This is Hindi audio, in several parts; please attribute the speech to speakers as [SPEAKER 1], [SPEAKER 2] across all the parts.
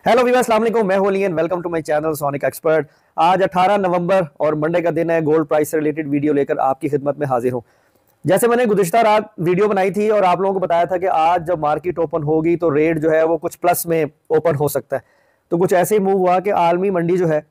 [SPEAKER 1] हेलो वीवर, अस्सलाम वालेकुम। मैं होली and welcome to my channel sonic expert. आज 18 नवंबर और मंडे का दिन है। गोल्ड प्राइस से रिलेटेड वीडियो लेकर आपकी खिदमत में हाजिर हूं। जैसे मैंने गुज़िश्ता रात वीडियो बनाई थी और आप लोगों को बताया था कि आज जब मार्केट ओपन होगी तो रेट जो है वो कुछ प्लस में ओपन हो सकता है। तो कुछ ऐसे ही मूव हुआ कि आलमी मंडी जो है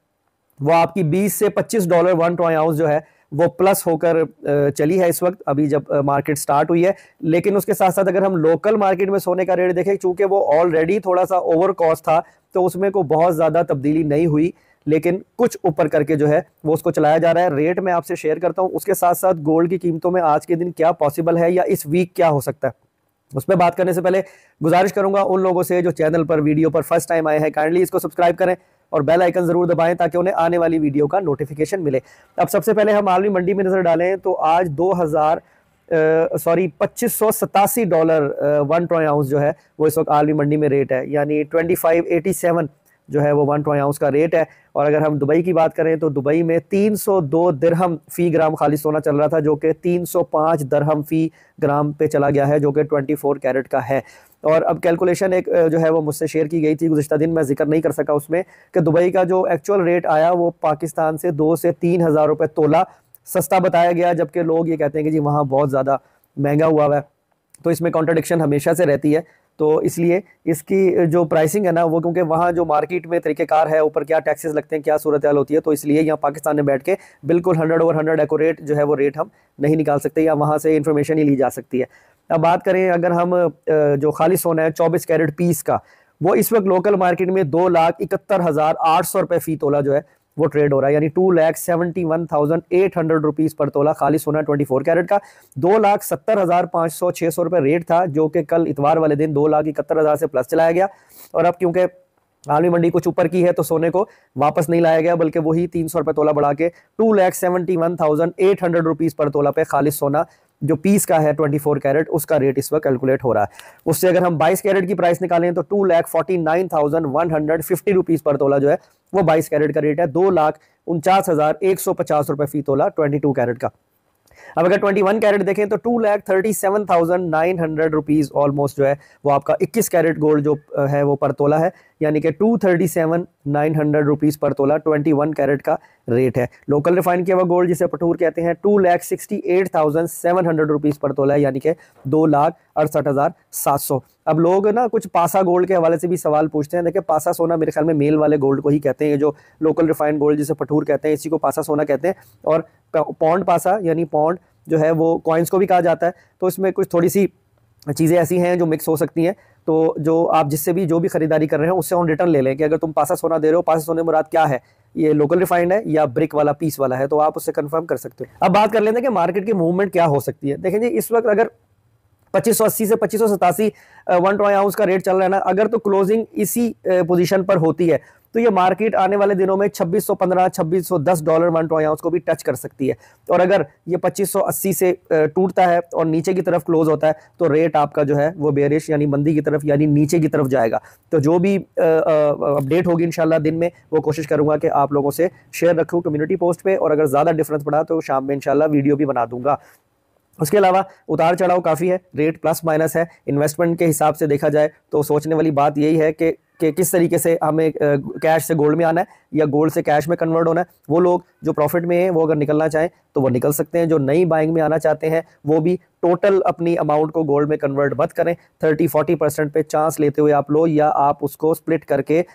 [SPEAKER 1] वो आपकी 20 से $25 वन ट्राई आउंस जो है वो प्लस होकर चली है इस वक्त, अभी जब मार्केट स्टार्ट हुई है। लेकिन उसके साथ साथ अगर हम लोकल मार्केट में सोने का रेट देखें, चूंकि वो ऑलरेडी थोड़ा सा ओवर कॉस्ट था, तो उसमें को बहुत ज़्यादा तब्दीली नहीं हुई, लेकिन कुछ ऊपर करके जो है वो उसको चलाया जा रहा है। रेट मैं आपसे शेयर करता हूँ, उसके साथ साथ गोल्ड की कीमतों में आज के दिन क्या पॉसिबल है या इस वीक क्या हो सकता है, उस पर बात करने से पहले गुजारिश करूंगा उन लोगों से जो चैनल पर वीडियो पर फर्स्ट टाइम आए हैं, काइंडली इसको सब्सक्राइब करें और बेल आइकन जरूर दबाएं ताकि उन्हें आने वाली वीडियो का नोटिफिकेशन मिले। अब सबसे पहले हम आलमी मंडी में नजर डालें तो आज $2587 वन ट्राई आउंस जो है वो इस वक्त आलमी मंडी में रेट है, यानी 2587 जो है वो वन ट्राई आउंस का रेट है। और अगर हम दुबई की बात करें तो दुबई में 302 दिरहम फी ग्राम खाली सोना चल रहा था, जो कि 305 दिरहम फी ग्राम पे चला गया है, जो कि 24 कैरेट का है। और अब कैलकुलेशन एक जो है वो मुझसे शेयर की गई थी गुज़िश्ता दिन, मैं जिक्र नहीं कर सका उसमें, कि दुबई का जो एक्चुअल रेट आया वो पाकिस्तान से 2 से 3 हज़ार रुपये तोला सस्ता बताया गया, जबकि लोग ये कहते हैं कि जी वहाँ बहुत ज़्यादा महंगा हुआ है। तो इसमें कॉन्ट्रडिक्शन हमेशा से रहती है। तो इसलिए इसकी जो प्राइसिंग है ना वो, क्योंकि वहाँ जो मार्केट में तरीक़ेकार है, ऊपर क्या टैक्सेस लगते हैं, क्या सूरत हाल होती है, तो इसलिए यहाँ पाकिस्तान में बैठ के बिल्कुल 100/100 एक्यूरेट जो है वो रेट हम नहीं निकाल सकते, या वहाँ से इंफॉर्मेशन ही ली जा सकती है। अब बात करें अगर हम जो खाली सोना है 24 कैरेट पीस का, वो इस वक्त लोकल मार्केट में 2,71,800 रुपये फी तोला जो है वो ट्रेड हो रहा है, यानी 2,71,800 रुपीज़ पर तोला खाली सोना 24 कैरेट का। 2,70,500-600 रुपये रेट था, जो कि कल इतवार वाले दिन 2,71,000 से प्लस चलाया गया। और अब क्योंकि आलमी मंडी कुछ ऊपर की है तो सोने को वापस नहीं लाया गया, बल्कि वही 300 रुपये तोला बढ़ा के 2,71,800 रुपीज़ पर तोला पे खालिश सोना जो पीस का है 24 कैरेट, उसका रेट इस वक्त कैलकुलेट हो रहा है। उससे अगर हम 22 कैरेट की प्राइस निकालें तो 2,49,150 रुपीज़ पर तोला जो है वो 22 कैरेट का रेट है। 2,49,150 रुपये फी तोला 22 कैरेट का। अब अगर 21 कैरेट देखें तो 2,37,900 रुपीज़ ऑलमोस्ट जो है वो आपका 21 कैरेट गोल्ड जो है वो पर तोला है, यानी कि 2,37,900 रुपीज़ पर तोला 21 कैरेट का रेट है। लोकल रिफाइन किया हुआ गोल्ड जिसे पटूर कहते हैं 2,68,700 रुपीज़ पर तोला है, यानी कि 2,68,700। अब लोग ना कुछ पासा गोल्ड के हवाले से भी सवाल पूछते हैं। देखिए, पासा सोना मेरे ख्याल में मेल वाले गोल्ड को ही कहते हैं, जो लोकल रिफाइंड गोल्ड जिसे पटूर कहते हैं, इसी को पासा सोना कहते हैं। और पौंड पासा यानी पौंड जो है वो कॉइन्स को भी कहा जाता है। तो इसमें कुछ थोड़ी सी चीज़ें ऐसी हैं जो मिक्स हो सकती हैं। तो जो आप जिससे भी जो भी खरीदारी कर रहे हैं उससे ऑन रिटर्न ले लें कि अगर तुम पासा सोना दे रहे हो, पासा सोने मुराद क्या है, ये लोकल रिफाइंड है या ब्रिक वाला पीस वाला है, तो आप उससे कंफर्म कर सकते हो। अब बात कर लेते हैं कि मार्केट की मूवमेंट क्या हो सकती है। देखें जी, इस वक्त अगर 2580 से 2587 वन ट्राई आउंस का रेट चल रहा है ना, अगर तो क्लोजिंग इसी पोजीशन पर होती है तो ये मार्केट आने वाले दिनों में $2615-2610 वन ट्राई आउंस को भी टच कर सकती है। और अगर ये 2580 से टूटता है और नीचे की तरफ क्लोज होता है तो रेट आपका जो है वो बेरिश यानी मंदी की तरफ यानी नीचे की तरफ जाएगा। तो जो भी अपडेट होगी इंशाल्लाह दिन में वो कोशिश करूंगा कि आप लोगों से शेयर रखूँ कम्युनिटी पोस्ट पे, और अगर ज़्यादा डिफरेंस पड़ा तो शाम में इंशाल्लाह वीडियो भी बना दूंगा। उसके अलावा उतार चढ़ाव काफ़ी है, रेट प्लस माइनस है। इन्वेस्टमेंट के हिसाब से देखा जाए तो सोचने वाली बात यही है कि किस तरीके से हमें कैश से गोल्ड में आना है या गोल्ड से कैश में कन्वर्ट होना है। वो लोग जो प्रॉफिट में हैं वो अगर निकलना चाहें तो वो निकल सकते हैं, जो नई बाइंग में आना चाहते हैं वो भी टोटल अपनी अमाउंट को गोल्ड में कन्वर्ट मत करें। 30-40% पे चांस लेते हुए आप लो, या आप उसको स्प्लिट करके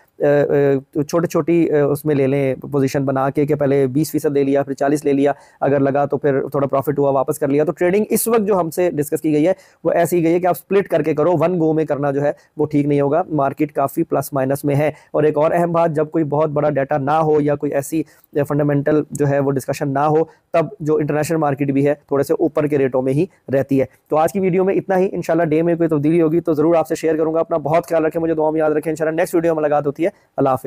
[SPEAKER 1] छोटी छोटी उसमें ले लें, पोजीशन बना के कि पहले 20% ले लिया, फिर 40 ले लिया, अगर लगा तो फिर थोड़ा प्रॉफिट हुआ वापस कर लिया। तो ट्रेडिंग इस वक्त जो हमसे डिस्कस की गई है वो ऐसी गई है कि आप स्प्लिट करके करो, वन गो में करना जो है वो ठीक नहीं होगा। मार्केट काफ़ी प्लस माइनस में है। और एक और अहम बात, जब कोई बहुत बड़ा डाटा ना हो या कोई ऐसी फंडामेंटल जो है वो डिस्कशन ना हो, तब जो इंटरनेशनल मार्केट भी है थोड़े से ऊपर के रेटों में ही रहती है। तो आज की वीडियो में इतना ही। इंशाल्लाह डे में कोई तब्दीली होगी तो जरूर आपसे शेयर करूंगा। अपना बहुत ख्याल रखें, मुझे दुआ में याद रखें। इंशाल्लाह नेक्स्ट वीडियो में मुलाकात होती है। अल्लाह हाफिज़।